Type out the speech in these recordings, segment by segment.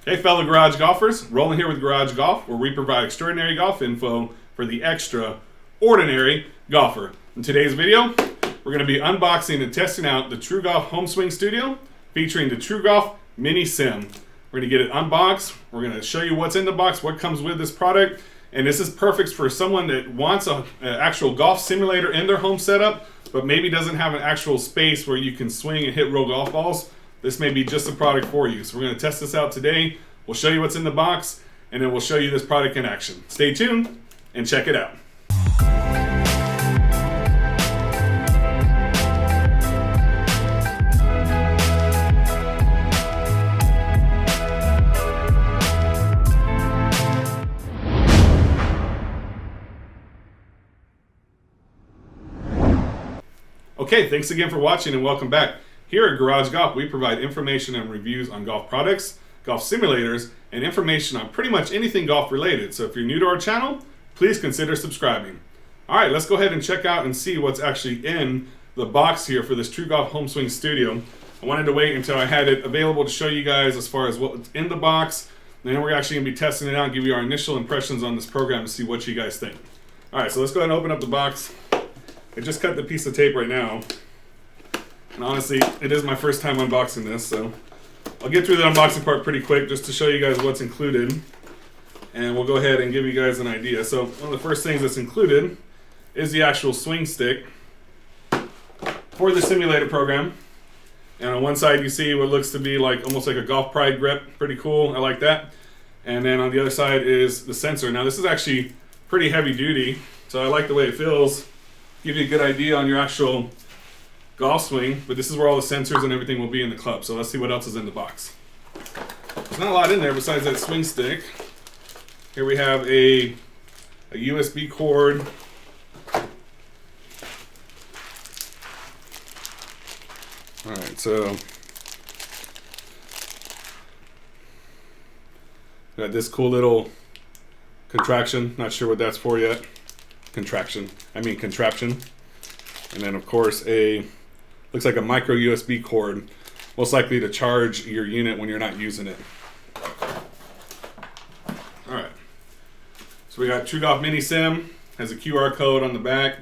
Hey fellow garage golfers, rolling here with Garage Golf, where we provide extraordinary golf info for the extraordinary golfer. In today's video, we're going to be unboxing and testing out the TruGolf Home Swing Studio, featuring the TruGolf Mini Sim. We're going to get it unboxed, we're going to show you what's in the box, what comes with this product, and this is perfect for someone that wants an actual golf simulator in their home setup, but maybe doesn't have an actual space where you can swing and hit real golf balls. This may be just a product for you. So we're going to test this out today. We'll show you what's in the box, and then we'll show you this product in action. Stay tuned and check it out. Okay, thanks again for watching and welcome back. Here at Garage Golf, we provide information and reviews on golf products, golf simulators, and information on pretty much anything golf related. So if you're new to our channel, please consider subscribing. All right, let's go ahead and check out and see what's actually in the box here for this TruGolf Home Swing Studio. I wanted to wait until I had it available to show you guys as far as what's in the box. And then we're actually going to be testing it out and give you our initial impressions on this program to see what you guys think. All right, so let's go ahead and open up the box. I just cut the piece of tape right now. And honestly, it is my first time unboxing this, so I'll get through the unboxing part pretty quick just to show you guys what's included. And we'll go ahead and give you guys an idea. So one of the first things that's included is the actual swing stick for the simulator program. And on one side you see what looks to be like almost like a golf pride grip. Pretty cool, I like that. And then on the other side is the sensor. Now this is actually pretty heavy duty, so I like the way it feels. Give you a good idea on your actual golf swing, but this is where all the sensors and everything will be in the club. So let's see what else is in the box. There's not a lot in there besides that swing stick. Here we have a USB cord. Alright, so got this cool little contraption. Not sure what that's for yet. Contraption. And then of course looks like a micro USB cord, most likely to charge your unit when you're not using it. Alright, so we got TruGolf Mini Sim, has a QR code on the back,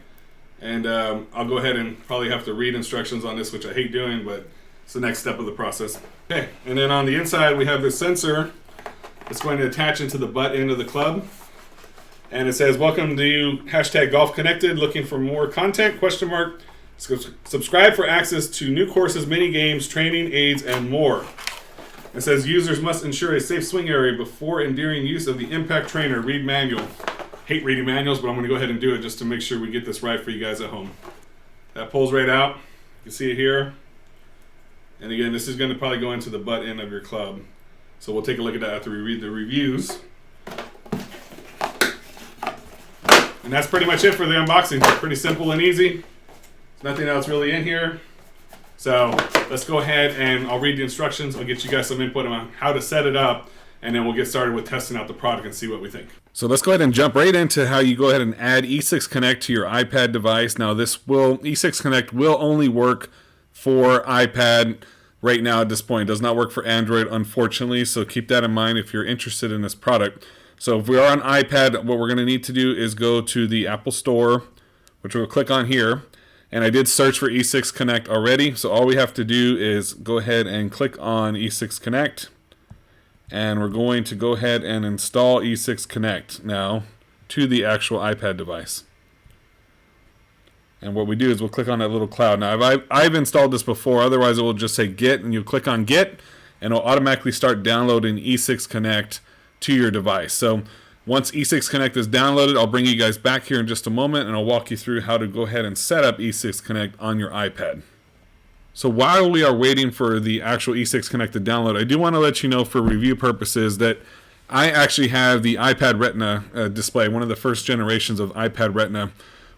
and I'll go ahead and probably have to read instructions on this, which I hate doing, but it's the next step of the process. Okay, and then on the inside we have this sensor that's going to attach into the butt end of the club. And it says, welcome to #GolfConnected, looking for more content, ? Subscribe for access to new courses, mini games, training aids, and more. It says, users must ensure a safe swing area before and during use of the Impact Trainer. Read manual. Hate reading manuals, but I'm going to go ahead and do it just to make sure we get this right for you guys at home. That pulls right out. You can see it here. And again, this is going to probably go into the butt end of your club. So we'll take a look at that after we read the reviews. And that's pretty much it for the unboxing. Pretty simple and easy. There's nothing else really in here. So let's go ahead and I'll read the instructions. I'll get you guys some input on how to set it up, and then we'll get started with testing out the product and see what we think. So let's go ahead and jump right into how you go ahead and add E6 Connect to your iPad device. Now E6 Connect will only work for iPad right now at this point. It does not work for Android, unfortunately, so keep that in mind if you're interested in this product. So if we are on iPad, what we're going to need to do is go to the Apple Store, which we'll click on here. And I did search for E6 Connect already, so all we have to do is go ahead and click on E6 Connect. And we're going to go ahead and install E6 Connect now to the actual iPad device. And what we do is we'll click on that little cloud. Now I've installed this before, otherwise it will just say Get, and you click on Get, and it'll automatically start downloading E6 Connect to your device. So once E6 Connect is downloaded, I'll bring you guys back here in just a moment, and I'll walk you through how to go ahead and set up E6 Connect on your iPad. So while we are waiting for the actual E6 Connect to download, I do want to let you know for review purposes that I actually have the iPad Retina display, one of the first generations of iPad Retina.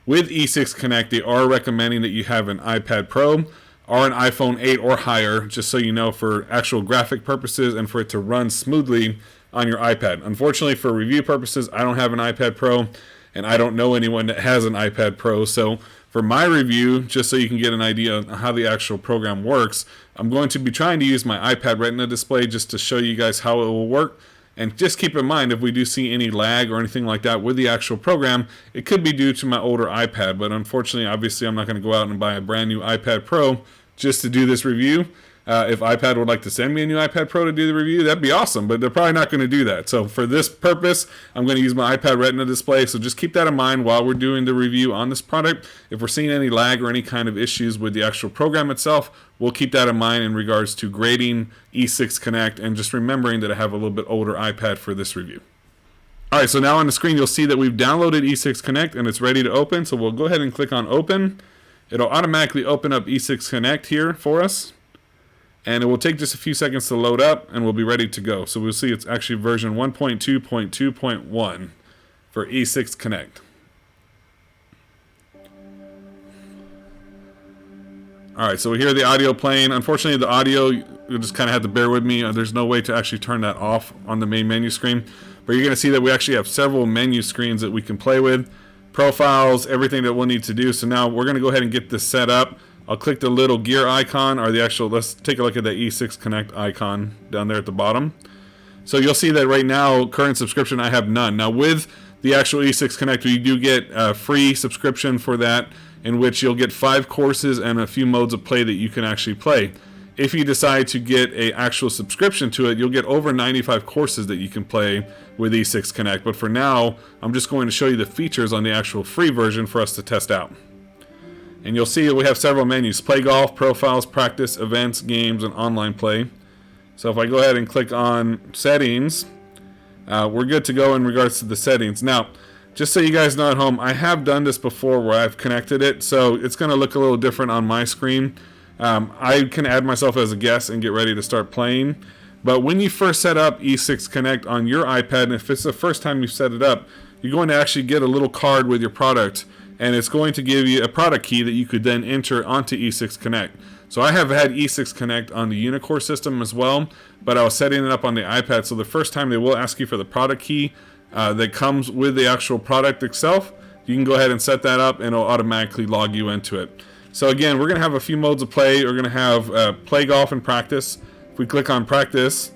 With E6 Connect, they are recommending that you have an iPad Pro or an iPhone 8 or higher, just so you know, for actual graphic purposes and for it to run smoothly on your iPad. Unfortunately, for review purposes, I don't have an iPad Pro, and I don't know anyone that has an iPad Pro. So for my review, just so you can get an idea of how the actual program works, I'm going to be trying to use my iPad Retina display just to show you guys how it will work. And just keep in mind, if we do see any lag or anything like that with the actual program, it could be due to my older iPad. But unfortunately, obviously, I'm not going to go out and buy a brand new iPad Pro just to do this review. If iPad would like to send me a new iPad Pro to do the review, that'd be awesome, but they're probably not going to do that. So for this purpose, I'm going to use my iPad Retina display. So just keep that in mind while we're doing the review on this product. If we're seeing any lag or any kind of issues with the actual program itself, we'll keep that in mind in regards to grading E6 Connect, and just remembering that I have a little bit older iPad for this review. All right, so now on the screen, you'll see that we've downloaded E6 Connect and it's ready to open. So we'll go ahead and click on open. It'll automatically open up E6 Connect here for us. And it will take just a few seconds to load up, and we'll be ready to go. So we'll see it's actually version 1.2.2.1 for E6 Connect. All right, so we hear the audio playing. Unfortunately, the audio, you'll just kind of have to bear with me. There's no way to actually turn that off on the main menu screen. But you're going to see that we actually have several menu screens that we can play with. Profiles, everything that we'll need to do. So now we're going to go ahead and get this set up. I'll click the little gear icon, or the actual, let's take a look at the E6 Connect icon down there at the bottom. So you'll see that right now, current subscription, I have none. Now with the actual E6 Connect, you do get a free subscription for that, in which you'll get 5 courses and a few modes of play that you can actually play. If you decide to get an actual subscription to it, you'll get over 95 courses that you can play with E6 Connect. But for now, I'm just going to show you the features on the actual free version for us to test out. And you'll see that we have several menus: play golf, profiles, practice, events, games, and online play. So if I go ahead and click on settings, we're good to go in regards to the settings. Now, just so you guys know at home, I have done this before where I've connected it, so it's going to look a little different on my screen. I can add myself as a guest and get ready to start playing. But when you first set up E6 Connect on your iPad, and if it's the first time you set it up, you're going to actually get a little card with your product, and it's going to give you a product key that you could then enter onto E6 Connect. So I have had E6 Connect on the Unicore system as well, but I was setting it up on the iPad, so the first time they will ask you for the product key that comes with the actual product itself. You can go ahead and set that up, and it'll automatically log you into it. So again, we're going to have a few modes of play. We're going to have play golf and practice. If we click on practice,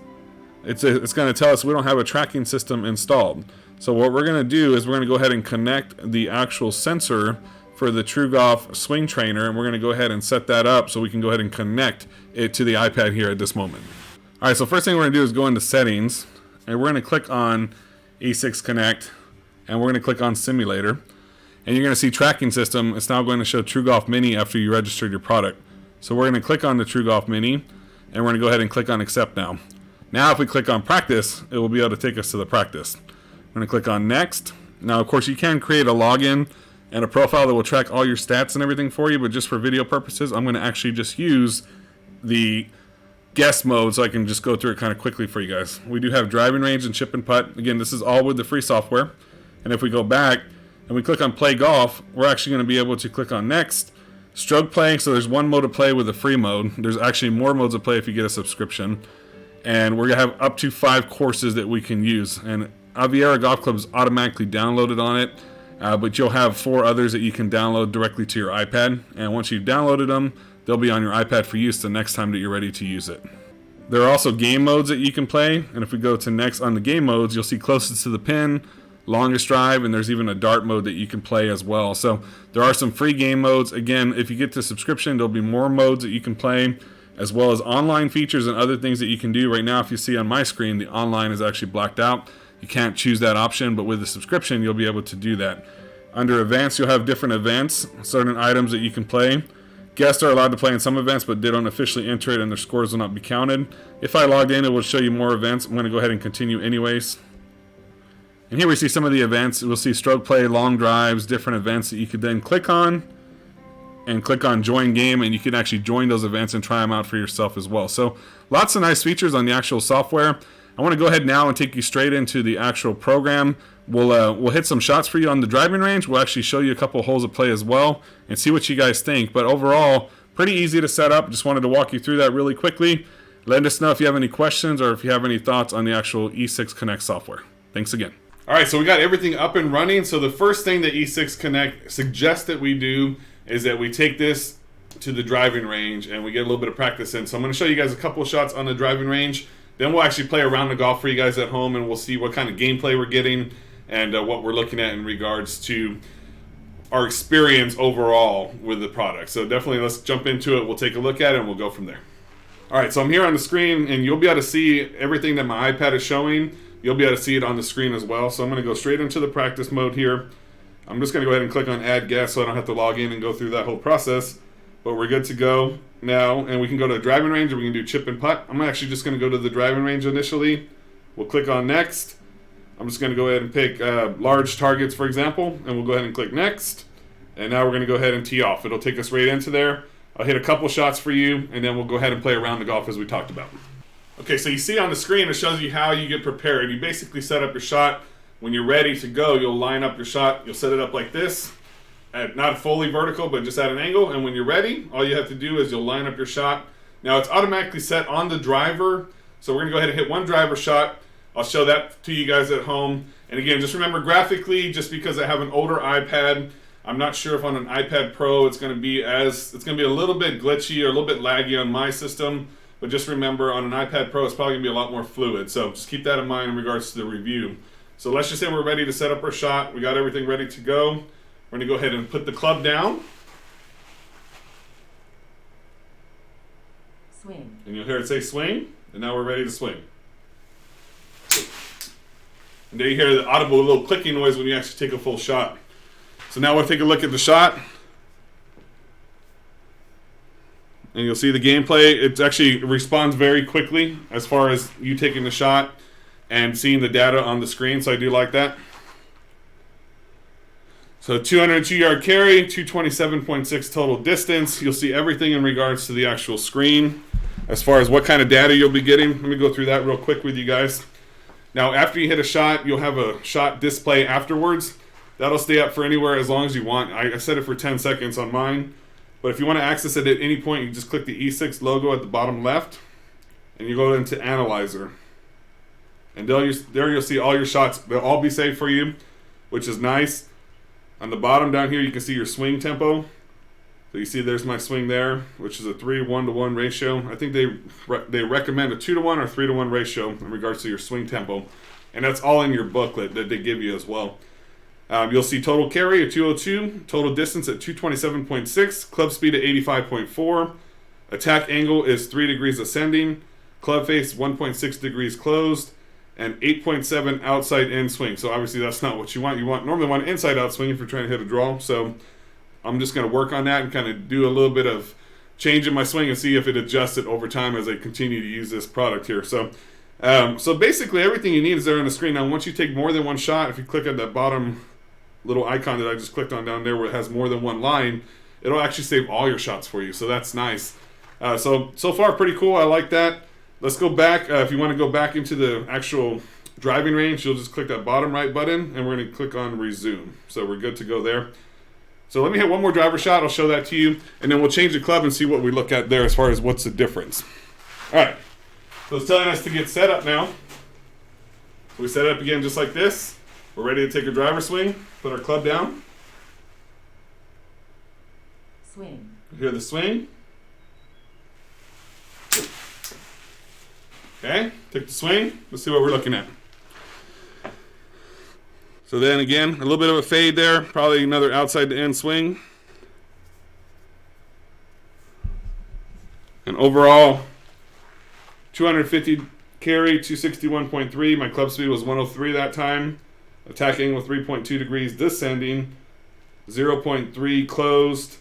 it's going to tell us we don't have a tracking system installed. So what we're going to do is we're going to go ahead and connect the actual sensor for the TruGolf Swing Trainer, and we're going to go ahead and set that up so we can go ahead and connect it to the iPad here at this moment. All right, so first thing we're going to do is go into settings, and we're going to click on E6 Connect, and we're going to click on Simulator, and you're going to see Tracking System. It's now going to show TruGolf Mini after you registered your product. So we're going to click on the TruGolf Mini, and we're going to go ahead and click on Accept Now. Now if we click on Practice, it will be able to take us to the practice. We're going to click on Next. Now, of course, you can create a login and a profile that will track all your stats and everything for you, but just for video purposes, I'm going to actually just use the guest mode so I can just go through it kind of quickly for you guys. We do have driving range and chip and putt. Again, this is all with the free software. And if we go back and we click on Play Golf, we're actually going to be able to click on Next. Stroke playing, so there's one mode of play with a free mode. There's actually more modes of play if you get a subscription. And we're going to have up to 5 courses that we can use. And Aviera Golf Club is automatically downloaded on it, but you'll have 4 others that you can download directly to your iPad. And once you've downloaded them, they'll be on your iPad for use the next time that you're ready to use it. There are also game modes that you can play, and if we go to next on the game modes, you'll see closest to the pin, longest drive, and there's even a dart mode that you can play as well. So there are some free game modes. Again, if you get the subscription, there'll be more modes that you can play, as well as online features and other things that you can do. Right now, if you see on my screen, the online is actually blacked out. You can't choose that option, but with the subscription, you'll be able to do that. Under events, you'll have different events, certain items that you can play. Guests are allowed to play in some events, but they don't officially enter it and their scores will not be counted. If I logged in, it will show you more events. I'm going to go ahead and continue anyways. And here we see some of the events. We'll see stroke play, long drives, different events that you could then click on and click on join game, and you can actually join those events and try them out for yourself as well. So lots of nice features on the actual software. I want to go ahead now and take you straight into the actual program. We'll hit some shots for you on the driving range. We'll actually show you a couple holes of play as well and see what you guys think. But overall, pretty easy to set up. Just wanted to walk you through that really quickly. Let us know if you have any questions or if you have any thoughts on the actual E6 Connect software. Thanks again. All right, so we got everything up and running. So the first thing that E6 Connect suggests that we do is that we take this to the driving range and we get a little bit of practice in. So I'm going to show you guys a couple of shots on the driving range. Then we'll actually play around the golf for you guys at home, and we'll see what kind of gameplay we're getting and what we're looking at in regards to our experience overall with the product. So definitely let's jump into it. We'll take a look at it and we'll go from there. All right, so I'm here on the screen and you'll be able to see everything that my iPad is showing. You'll be able to see it on the screen as well. So I'm going to go straight into the practice mode here. I'm just going to go ahead and click on add guest so I don't have to log in and go through that whole process. But we're good to go now, and we can go to the driving range or we can do chip and putt. I'm actually just going to go to the driving range initially. We'll click on next. I'm just going to go ahead and pick large targets, for example, and we'll go ahead and click next. And now we're going to go ahead and tee off. It'll take us right into there. I'll hit a couple shots for you, and then we'll go ahead and play around the golf as we talked about. Okay, so you see on the screen, it shows you how you get prepared. You basically set up your shot. When you're ready to go, you'll line up your shot. You'll set it up like this, not fully vertical, but just at an angle. And when you're ready, all you have to do is you'll line up your shot. Now, it's automatically set on the driver, so we're going to go ahead and hit one driver shot. I'll show that to you guys at home. And again, just remember graphically, just because I have an older iPad, I'm not sure if on an iPad Pro it's going to be a little bit glitchy or a little bit laggy on my system. But just remember, on an iPad Pro, it's probably going to be a lot more fluid. So just keep that in mind in regards to the review. So let's just say we're ready to set up our shot. We got everything ready to go. We're going to go ahead and put the club down. Swing. And you'll hear it say swing. And now we're ready to swing. And there you hear the audible little clicking noise when you actually take a full shot. So now we'll take a look at the shot. And you'll see the gameplay. It actually responds very quickly as far as you taking the shot and seeing the data on the screen. So I do like that. So 202-yard carry, 227.6 total distance. You'll see everything in regards to the actual screen as far as what kind of data you'll be getting. Let me go through that real quick with you guys. Now, after you hit a shot, you'll have a shot display afterwards. That'll stay up for anywhere as long as you want. I set it for 10 seconds on mine. But if you want to access it at any point, you just click the E6 logo at the bottom left, and you go into Analyzer. And there you'll see all your shots. They'll all be saved for you, which is nice. On the bottom down here, you can see your swing tempo. So you see there's my swing there, which is a 3:1 ratio. I think they recommend a 2:1 or 3:1 ratio in regards to your swing tempo. And that's all in your booklet that they give you as well. You'll see total carry at 202, total distance at 227.6, club speed at 85.4, attack angle is 3 degrees ascending, club face 1.6 degrees closed, and 8.7 outside in swing. So obviously that's not what you want. You normally want an inside out swing if you're trying to hit a draw. So I'm just going to work on that and kind of do a little bit of change in my swing and see if it adjusts it over time as I continue to use this product here. So basically everything you need is there on the screen. Now once you take more than one shot, if you click on that bottom little icon that I just clicked on down there where it has more than one line, it'll actually save all your shots for you. So that's nice. So far pretty cool. I like that. Let's go back. If you want to go back into the actual driving range, you'll just click that bottom right button and we're going to click on resume. So we're good to go there. So let me hit one more driver shot. I'll show that to you and then we'll change the club and see what we look at there as far as what's the difference. All right. So it's telling us to get set up now. So we set it up again just like this. We're ready to take a driver swing. Put our club down. Swing. Hear the swing. Okay, take the swing. Let's see what we're looking at. So then again, a little bit of a fade there. Probably another outside the end swing. And overall, 250 carry, 261.3. My club speed was 103 that time. Attack angle 3.2 degrees descending, 0.3 closed.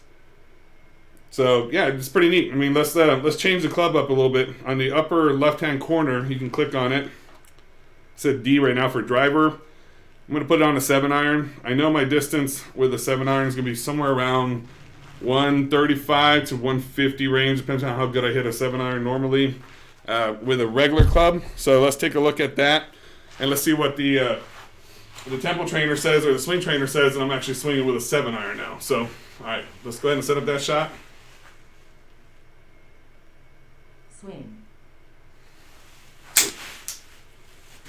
So yeah, it's pretty neat. I mean, let's change the club up a little bit. On the upper left-hand corner, you can click on it. It said D right now for driver. I'm going to put it on a 7-iron. I know my distance with a 7-iron is going to be somewhere around 135 to 150 range. Depends on how good I hit a 7-iron normally with a regular club. So let's take a look at that, and let's see what the tempo trainer says or the swing trainer says, and I'm actually swinging with a 7-iron now. So, all right, let's go ahead and set up that shot. Swing.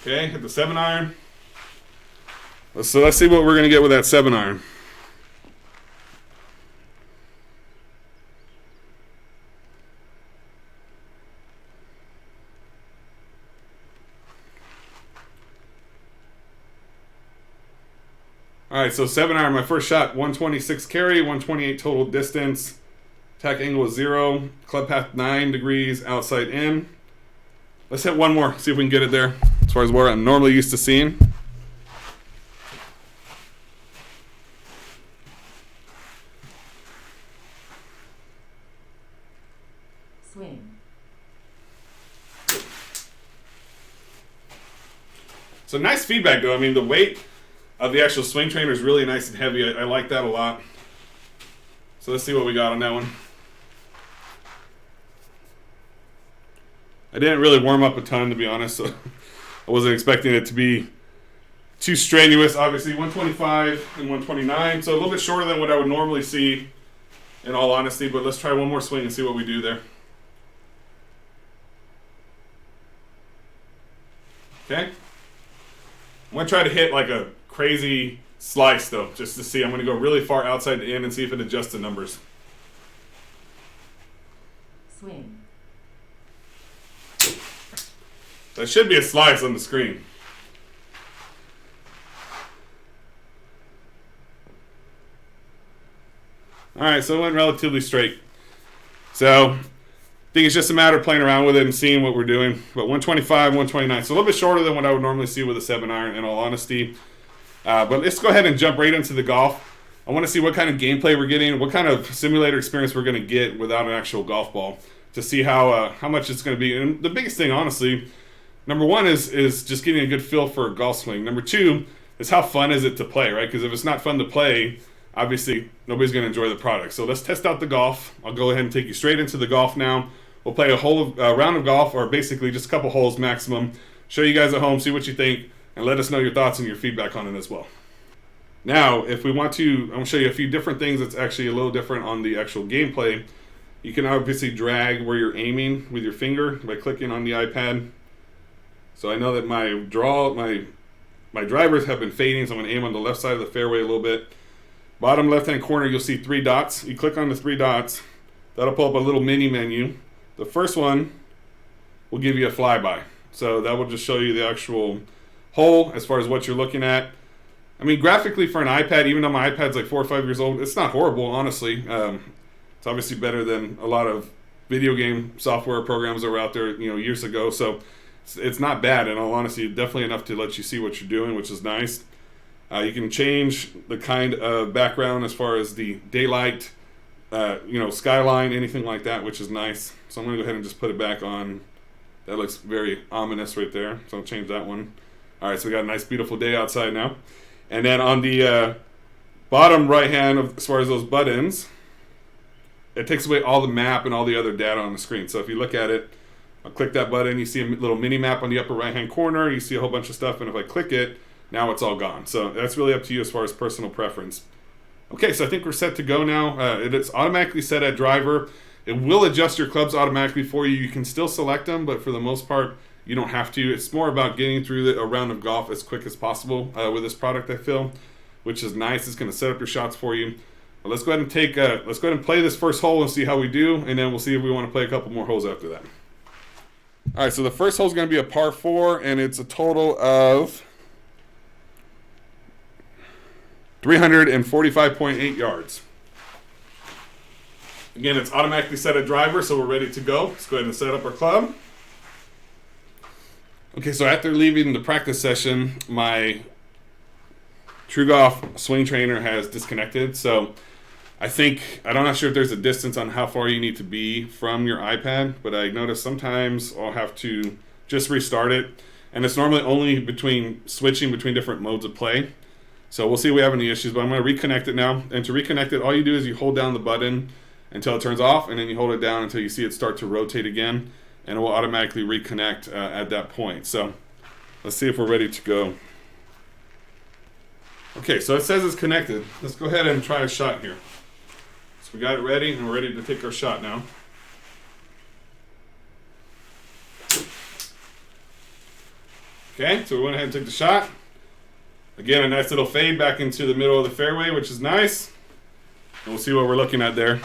Okay, hit the 7-iron. So let's see what we're going to get with that 7-iron. All right, so 7-iron, my first shot, 126 carry, 128 total distance. Attack angle is 0. Club path 9 degrees, outside in. Let's hit one more, see if we can get it there, as far as what I'm normally used to seeing. Swing. So nice feedback, though. I mean, the weight of the actual swing trainer is really nice and heavy. I like that a lot. So let's see what we got on that one. I didn't really warm up a ton, to be honest, so I wasn't expecting it to be too strenuous. Obviously, 125 and 129, so a little bit shorter than what I would normally see, in all honesty. But let's try one more swing and see what we do there. Okay. I'm going to try to hit like a crazy slice, though, just to see. I'm going to go really far outside the in and see if it adjusts the numbers. Swing. That should be a slice on the screen. Alright, so it went relatively straight. So, I think it's just a matter of playing around with it and seeing what we're doing. But 125, 129, so a little bit shorter than what I would normally see with a 7-iron, in all honesty. But let's go ahead and jump right into the golf. I want to see what kind of gameplay we're getting, what kind of simulator experience we're going to get without an actual golf ball, to see how much it's going to be. And the biggest thing, honestly, number one is just getting a good feel for a golf swing. Number two is how fun is it to play, right? Because if it's not fun to play, obviously nobody's going to enjoy the product. So let's test out the golf. I'll go ahead and take you straight into the golf now. We'll play a round of golf, or basically just a couple holes maximum. Show you guys at home, see what you think, and let us know your thoughts and your feedback on it as well. Now, if we want to, I'm going to show you a few different things that's actually a little different on the actual gameplay. You can obviously drag where you're aiming with your finger by clicking on the iPad. So I know that my drivers have been fading, so I'm going to aim on the left side of the fairway a little bit. Bottom left-hand corner, you'll see 3 dots. You click on the 3 dots. That'll pull up a little mini menu. The first one will give you a flyby. So that will just show you the actual hole as far as what you're looking at. I mean, graphically for an iPad, even though my iPad's like 4 or 5 years old, it's not horrible, honestly. It's obviously better than a lot of video game software programs that were out there, years ago. So it's not bad, in all honesty. Definitely enough to let you see what you're doing, which is nice. You can change the kind of background as far as the daylight, skyline, anything like that, which is nice. So I'm going to go ahead and just put it back on. That looks very ominous right there. So I'll change that one. All right, so we got a nice, beautiful day outside now. And then on the bottom right hand, as far as those buttons, it takes away all the map and all the other data on the screen. So if you look at it, I'll click that button, you see a little mini map on the upper right hand corner, you see a whole bunch of stuff, and if I click it, now it's all gone. So that's really up to you as far as personal preference. Okay, so I think we're set to go now. It is automatically set at driver. It will adjust your clubs automatically for you. You can still select them, but for the most part, you don't have to. It's more about getting through a round of golf as quick as possible with this product, I feel, which is nice. It's going to set up your shots for you. But let's go ahead and play this first hole and see how we do, and then we'll see if we want to play a couple more holes after that. All right, so the first hole is going to be a par 4, and it's a total of 345.8 yards. Again, it's automatically set at driver, so we're ready to go. Let's go ahead and set up our club. Okay, so after leaving the practice session, my TruGolf swing trainer has disconnected. So I'm not sure if there's a distance on how far you need to be from your iPad, but I noticed sometimes I'll have to just restart it. And it's normally only switching between different modes of play. So we'll see if we have any issues, but I'm going to reconnect it now. And to reconnect it, all you do is you hold down the button until it turns off, and then you hold it down until you see it start to rotate again, and it will automatically reconnect at that point. So let's see if we're ready to go. Okay, so it says it's connected. Let's go ahead and try a shot here. So we got it ready, and we're ready to take our shot now. Okay, so we went ahead and took the shot. Again, a nice little fade back into the middle of the fairway, which is nice. And we'll see what we're looking at there.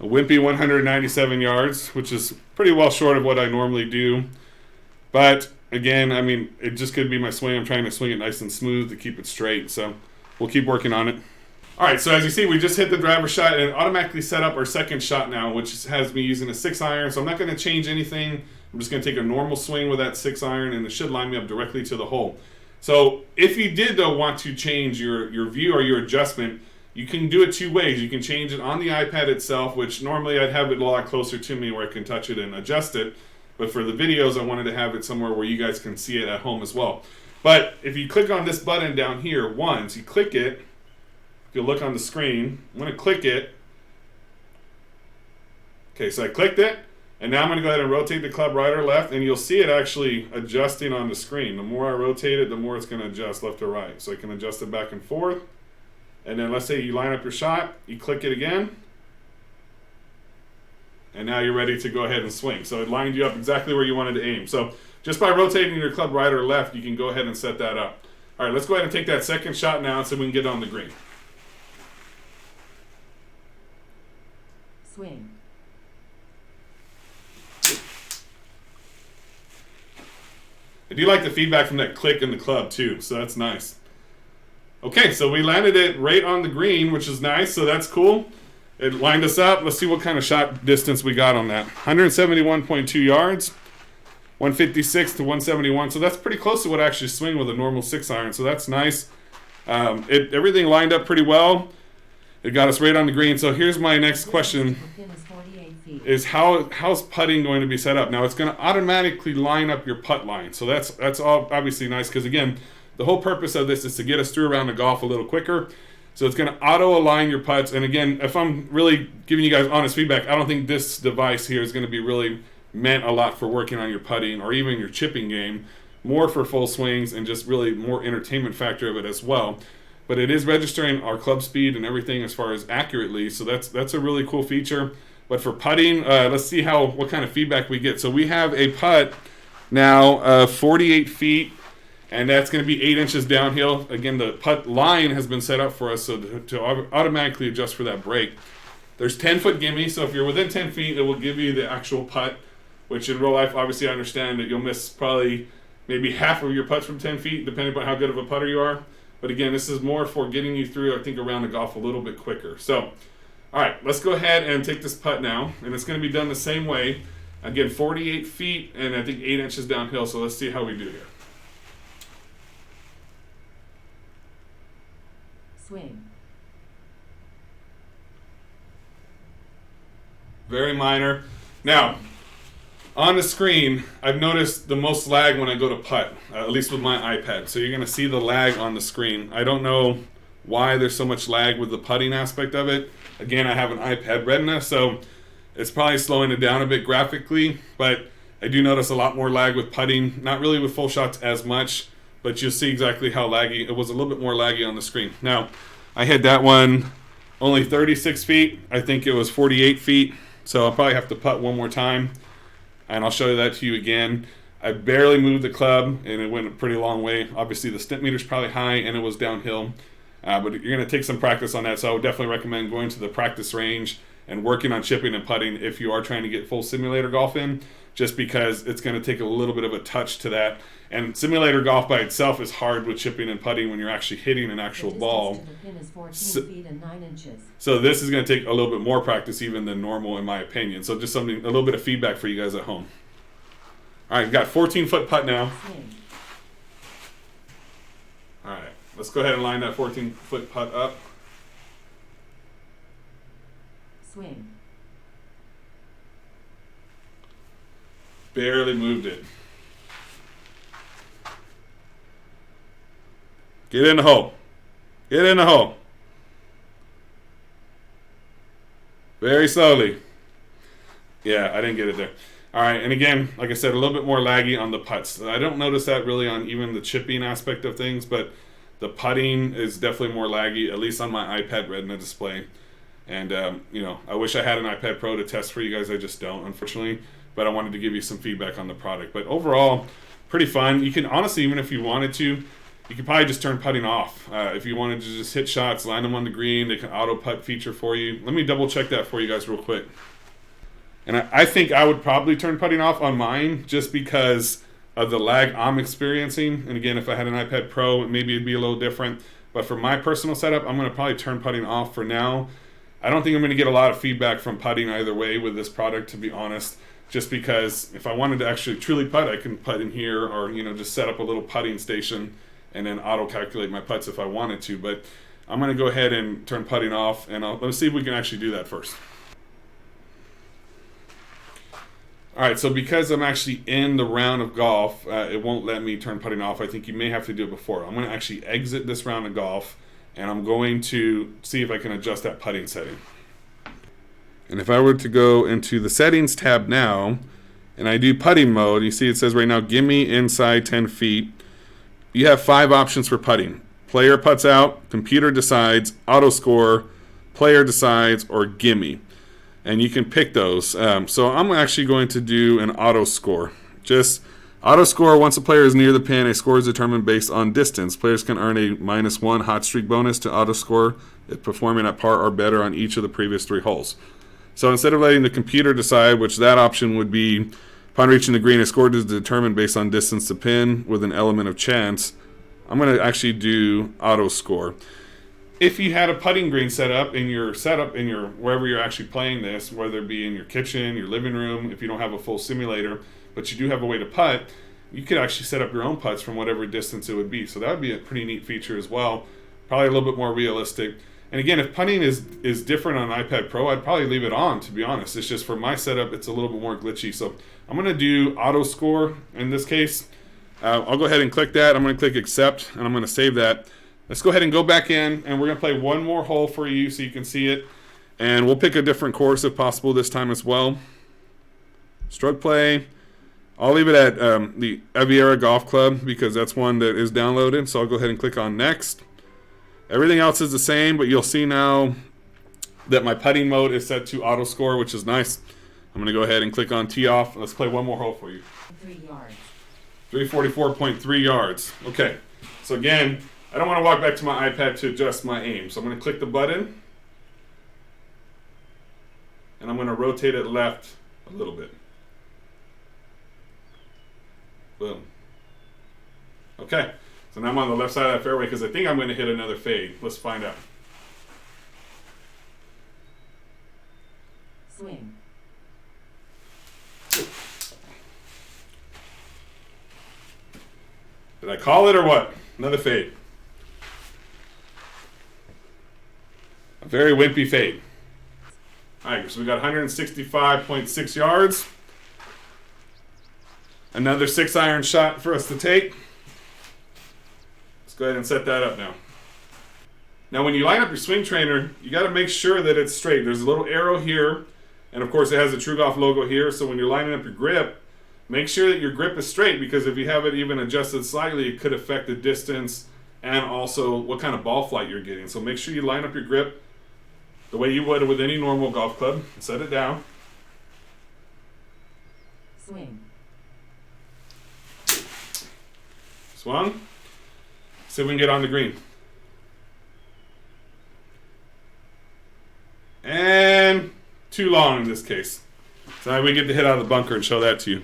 A wimpy 197 yards, which is pretty well short of what I normally do. But again, I mean, it just could be my swing. I'm trying to swing it nice and smooth to keep it straight. So we'll keep working on it. All right, so as you see, we just hit the driver shot and it automatically set up our second shot now, which has me using a 6-iron. So I'm not going to change anything. I'm just going to take a normal swing with that 6-iron, and it should line me up directly to the hole. So if you did, though, want to change your view or your adjustment, you can do it two ways. You can change it on the iPad itself, which normally I'd have it a lot closer to me where I can touch it and adjust it. But for the videos, I wanted to have it somewhere where you guys can see it at home as well. But if you click on this button down here once, you click it, if you look on the screen, I'm going to click it. Okay, so I clicked it, and now I'm going to go ahead and rotate the club right or left, and you'll see it actually adjusting on the screen. The more I rotate it, the more it's going to adjust left or right. So I can adjust it back and forth. And then let's say you line up your shot, you click it again, and now you're ready to go ahead and swing. So it lined you up exactly where you wanted to aim. So just by rotating your club right or left, you can go ahead and set that up. All right, let's go ahead and take that second shot now so we can get on the green. Swing. I do like the feedback from that click in the club too, so that's nice. Okay, so we landed it right on the green, which is nice, so that's cool. It lined us up. Let's see what kind of shot distance we got on that. 171.2 yards, 156 to 171, so that's pretty close to what I actually swing with a normal 6-iron, so that's nice. Everything lined up pretty well. It got us right on the green. So here's my next question: is how's putting going to be set up? Now it's going to automatically line up your putt line. So that's all obviously nice, because again, the whole purpose of this is to get us through around the golf a little quicker. So it's going to auto align your putts. And again, if I'm really giving you guys honest feedback, I don't think this device here is going to be really meant a lot for working on your putting or even your chipping game. More for full swings and just really more entertainment factor of it as well. But it is registering our club speed and everything as far as accurately, so that's a really cool feature. But for putting, let's see what kind of feedback we get. So we have a putt now 48 feet, and that's going to be 8 inches downhill. Again, the putt line has been set up for us so to automatically adjust for that break. There's 10-foot gimme, so if you're within 10 feet, it will give you the actual putt, which in real life, obviously, I understand that you'll miss probably maybe half of your putts from 10 feet, depending upon how good of a putter you are. But again, this is more for getting you through, I think, around the golf a little bit quicker. So, all right, let's go ahead and take this putt now. And it's going to be done the same way. Again, 48 feet and I think 8 inches downhill. So let's see how we do here. Swing. Very minor. Now, on the screen, I've noticed the most lag when I go to putt, at least with my iPad. So you're going to see the lag on the screen. I don't know why there's so much lag with the putting aspect of it. Again, I have an iPad Retina, so it's probably slowing it down a bit graphically. But I do notice a lot more lag with putting. Not really with full shots as much, but you'll see exactly how laggy. It was a little bit more laggy on the screen. Now, I hit that one only 36 feet. I think it was 48 feet. So I'll probably have to putt one more time. And I'll show that to you again. I barely moved the club, and it went a pretty long way. Obviously, the stent meter's probably high, and it was downhill. But you're going to take some practice on that, so I would definitely recommend going to the practice range and working on chipping and putting if you are trying to get full simulator golf in, just because it's going to take a little bit of a touch to that. And simulator golf by itself is hard with chipping and putting when you're actually hitting an actual ball. The pin is 14 feet and 9 inches. So this is going to take a little bit more practice even than normal, in my opinion. So just a little bit of feedback for you guys at home. All right, we've got 14-foot putt now. Swing. All right, let's go ahead and line that 14-foot putt up. Swing. Barely moved it. Get in the hole. Get in the hole. Very slowly. Yeah, I didn't get it there. All right, and again, like I said, a little bit more laggy on the putts. I don't notice that really on even the chipping aspect of things, but the putting is definitely more laggy, at least on my iPad Retina display. And, I wish I had an iPad Pro to test for you guys. I just don't, unfortunately. But I wanted to give you some feedback on the product. But overall, pretty fun. You can honestly, even if you wanted to, you could probably just turn putting off. If you wanted to just hit shots, line them on the green, they can auto putt feature for you. Let me double check that for you guys real quick. And I think I would probably turn putting off on mine just because of the lag I'm experiencing. And again, if I had an iPad Pro, maybe it'd be a little different. But for my personal setup, I'm going to probably turn putting off for now. I don't think I'm going to get a lot of feedback from putting either way with this product, to be honest. Just because if I wanted to actually truly putt, I can putt in here, or just set up a little putting station and then auto calculate my putts if I wanted to. But I'm going to go ahead and turn putting off, and let's see if we can actually do that first. All right, so because I'm actually in the round of golf, it won't let me turn putting off. I think you may have to do it before. I'm going to actually exit this round of golf, and I'm going to see if I can adjust that putting setting. And if I were to go into the settings tab now, and I do putting mode, you see it says right now, gimme inside 10 feet. You have 5 options for putting. Player putts out, computer decides, auto score, player decides, or gimme. And you can pick those. So I'm actually going to do an auto score. Just auto score, once a player is near the pin, a score is determined based on distance. Players can earn a -1 hot streak bonus to auto score if performing at par or better on each of the previous 3 holes. So instead of letting the computer decide, which that option would be, upon reaching the green, a score is determined based on distance to pin with an element of chance, I'm going to actually do auto score. If you had a putting green set up in your wherever you're actually playing this, whether it be in your kitchen, your living room, if you don't have a full simulator, but you do have a way to putt, you could actually set up your own putts from whatever distance it would be. So that would be a pretty neat feature as well. Probably a little bit more realistic. And again, if putting is different on iPad Pro, I'd probably leave it on, to be honest. It's just for my setup, it's a little bit more glitchy. So I'm going to do auto score in this case. I'll go ahead and click that. I'm going to click accept, and I'm going to save that. Let's go ahead and go back in, and we're going to play one more hole for you so you can see it. And we'll pick a different course if possible this time as well. Stroke play. I'll leave it at the Aviera Golf Club because that's one that is downloaded. So I'll go ahead and click on next. Everything else is the same, but you'll see now that my putting mode is set to auto score, which is nice. I'm going to go ahead and click on tee off. Let's play one more hole for you. 3 yards. 344.3 yards. Okay. So again, I don't want to walk back to my iPad to adjust my aim. So I'm going to click the button, and I'm going to rotate it left a little bit. Boom. Okay. So now I'm on the left side of that fairway because I think I'm going to hit another fade. Let's find out. Swing. Did I call it or what? Another fade. A very wimpy fade. All right, so we got 165.6 yards. Another 6-iron shot for us to take. Let's go ahead and set that up now. Now when you line up your swing trainer, you got to make sure that it's straight. There's a little arrow here, and of course it has the TruGolf logo here, so when you're lining up your grip, make sure that your grip is straight, because if you have it even adjusted slightly, it could affect the distance and also what kind of ball flight you're getting. So make sure you line up your grip the way you would with any normal golf club. Set it down. Swing. Swung. See if we can get on the green. And too long in this case. So now we get to hit out of the bunker and show that to you.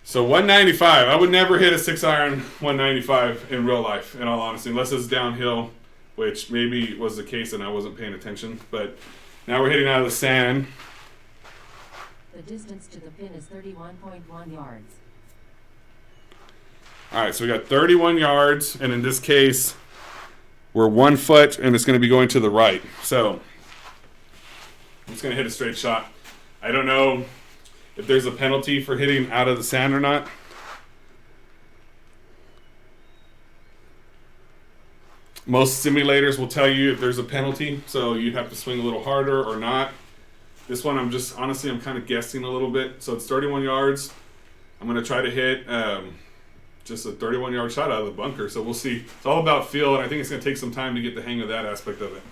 So 195. I would never hit a 6-iron 195 in real life, in all honesty, unless it's downhill, which maybe was the case and I wasn't paying attention. But now we're hitting out of the sand. The distance to the pin is 31.1 yards. All right, so we got 31 yards, and in this case, we're 1 foot, and it's going to be going to the right. So I'm just going to hit a straight shot. I don't know if there's a penalty for hitting out of the sand or not. Most simulators will tell you if there's a penalty, so you have to swing a little harder or not. This one, I'm kind of guessing a little bit. So it's 31 yards. I'm going to try to hit just a 31-yard shot out of the bunker. So we'll see. It's all about feel, and I think it's going to take some time to get the hang of that aspect of it.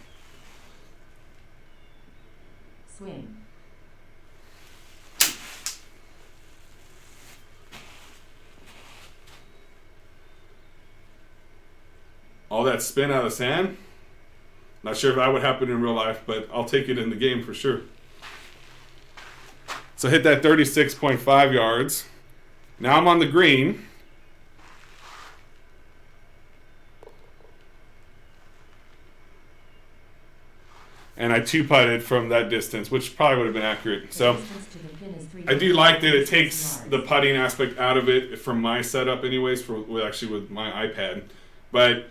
Swing. all that spin out of sand. Not sure if that would happen in real life, but I'll take it in the game for sure. So hit that 36.5 yards. Now I'm on the green. And I two-putted from that distance, which probably would have been accurate. So I do like that it takes the putting aspect out of it from my setup anyways, with my iPad. But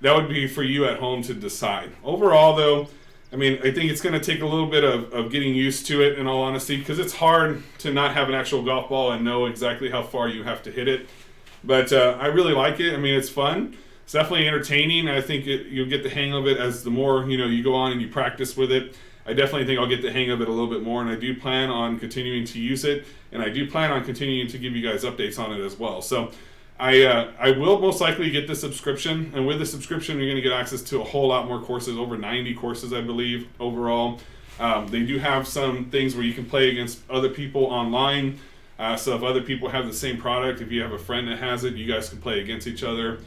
that would be for you at home to decide. Overall, though, I mean, I think it's going to take a little bit of getting used to it, in all honesty, because it's hard to not have an actual golf ball and know exactly how far you have to hit it. But I really like it. I mean, it's fun. It's definitely entertaining. I think you'll get the hang of it as the more you go on and you practice with it. I definitely think I'll get the hang of it a little bit more, and I do plan on continuing to use it, and I do plan on continuing to give you guys updates on it as well. So I will most likely get the subscription, and with the subscription you're going to get access to a whole lot more courses, over 90 courses I believe overall. They do have some things where you can play against other people online, so if other people have the same product, if you have a friend that has it, you guys can play against each other.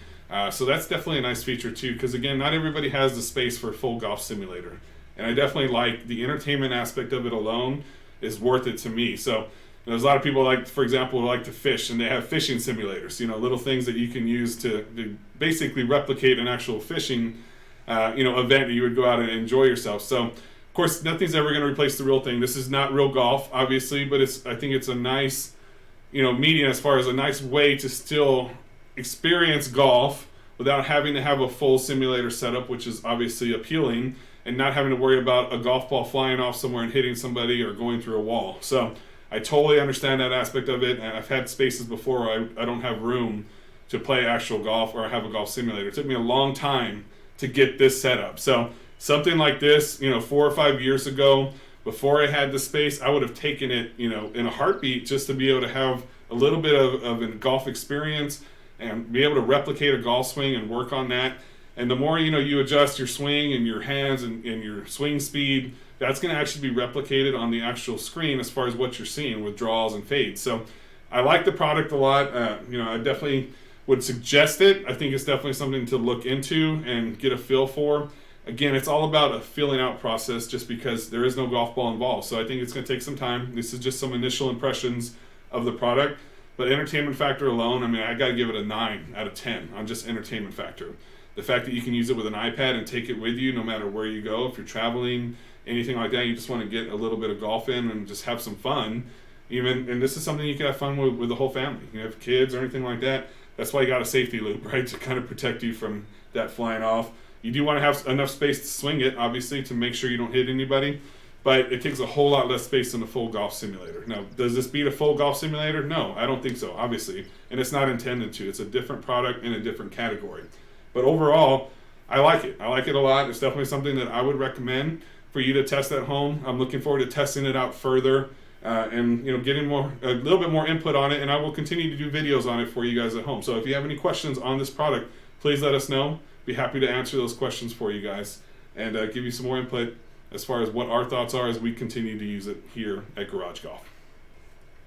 So that's definitely a nice feature too, because again, not everybody has the space for a full golf simulator, and I definitely like the entertainment aspect of it alone is worth it to me. So there's a lot of people, like, for example, who like to fish, and they have fishing simulators, little things that you can use to basically replicate an actual fishing event that you would go out and enjoy yourself. So of course nothing's ever going to replace the real thing. This is not real golf, obviously, but I think it's a nice medium, as far as a nice way to still experience golf without having to have a full simulator setup, which is obviously appealing, and not having to worry about a golf ball flying off somewhere and hitting somebody or going through a wall. So I totally understand that aspect of it, and I've had spaces before where I don't have room to play actual golf or have a golf simulator. It took me a long time to get this set up. So something like this, 4 or 5 years ago, before I had the space, I would have taken it, in a heartbeat, just to be able to have a little bit of a golf experience and be able to replicate a golf swing and work on that. And the more you adjust your swing and your hands and your swing speed, that's going to actually be replicated on the actual screen as far as what you're seeing with draws and fades. So I like the product a lot. I definitely would suggest it. I think it's definitely something to look into and get a feel for. Again, it's all about a feeling out process, just because there is no golf ball involved. So I think it's going to take some time. This is just some initial impressions of the product. But entertainment factor alone, I mean, I got to give it a 9 out of 10 on just entertainment factor. The fact that you can use it with an iPad and take it with you no matter where you go, if you're traveling, anything like that, you just want to get a little bit of golf in and just have some fun. And this is something you can have fun with the whole family. You have kids or anything like that, that's why you got a safety loop, right, to kind of protect you from that flying off. You do want to have enough space to swing it, obviously, to make sure you don't hit anybody, but it takes a whole lot less space than a full golf simulator. Now, does this beat a full golf simulator? No, I don't think so, obviously, and it's not intended to. It's a different product in a different category. But overall, I like it. I like it a lot. It's definitely something that I would recommend for you to test at home. I'm looking forward to testing it out further and getting a little bit more input on it, and I will continue to do videos on it for you guys at home. So if you have any questions on this product, please let us know. Be happy to answer those questions for you guys and give you some more input as far as what our thoughts are as we continue to use it here at Garage Golf.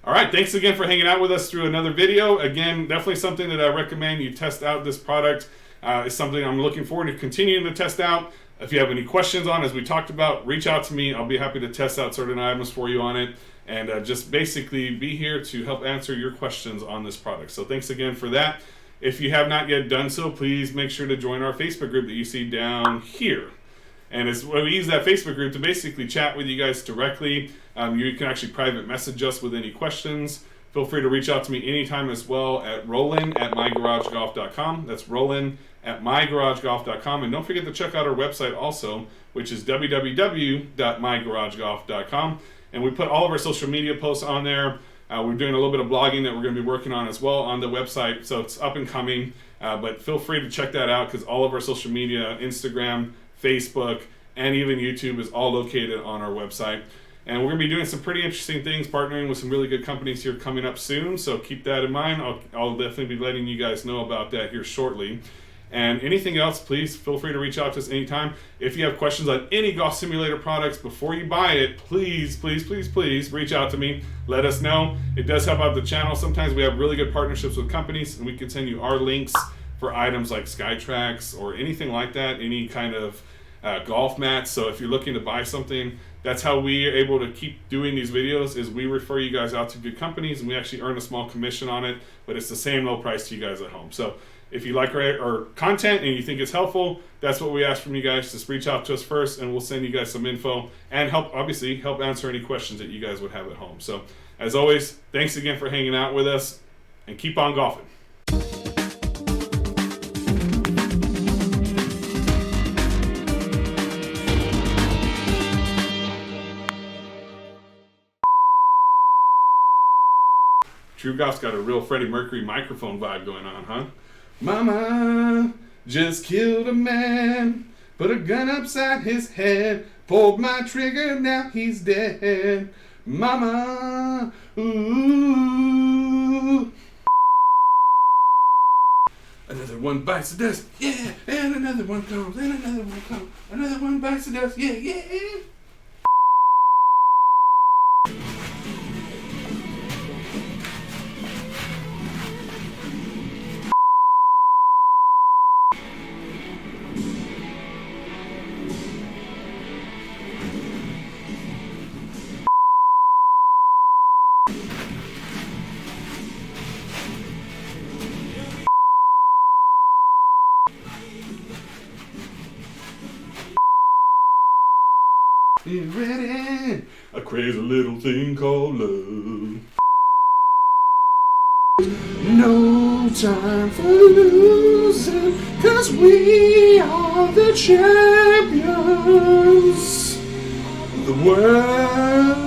All right, thanks again for hanging out with us through another video. Again, definitely something that I recommend you test out. This product is something I'm looking forward to continuing to test out. If you have any questions on, as we talked about, reach out to me. I'll be happy to test out certain items for you on it, and just basically be here to help answer your questions on this product. So thanks again for that. If you have not yet done so, please make sure to join our Facebook group that you see down here. And we use that Facebook group to basically chat with you guys directly. You can actually private message us with any questions. Feel free to reach out to me anytime as well at rollin@mygaragegolf.com. That's rollin@mygaragegolf.com. And don't forget to check out our website also, which is www.mygaragegolf.com. And we put all of our social media posts on there. We're doing a little bit of blogging that we're going to be working on as well on the website, so it's up and coming. But feel free to check that out, because all of our social media, Instagram, Facebook, and even YouTube is all located on our website. And we're going to be doing some pretty interesting things, partnering with some really good companies here coming up soon, so keep that in mind. I'll definitely be letting you guys know about that here shortly. And anything else, please feel free to reach out to us anytime. If you have questions on any golf simulator products before you buy it, please reach out to me. Let us know. It does help out the channel. Sometimes we have really good partnerships with companies, and we can send you our links for items like SkyTracks or anything like that, any kind of golf mats. So if you're looking to buy something, that's how we are able to keep doing these videos, is we refer you guys out to good companies and we actually earn a small commission on it, but it's the same low price to you guys at home. So if you like our content and you think it's helpful, that's what we ask from you guys. Just reach out to us first and we'll send you guys some info and help answer any questions that you guys would have at home. So as always, thanks again for hanging out with us and keep on golfing. TruGolf's got a real Freddie Mercury microphone vibe going on, huh? Mama just killed a man, put a gun upside his head, pulled my trigger, now he's dead. Mama, ooh. Another one bites the dust, yeah, and another one comes, and another one comes, another one bites the dust, yeah, yeah. You ready? A crazy little thing called love. No time for losing, 'cause we are the champions. The world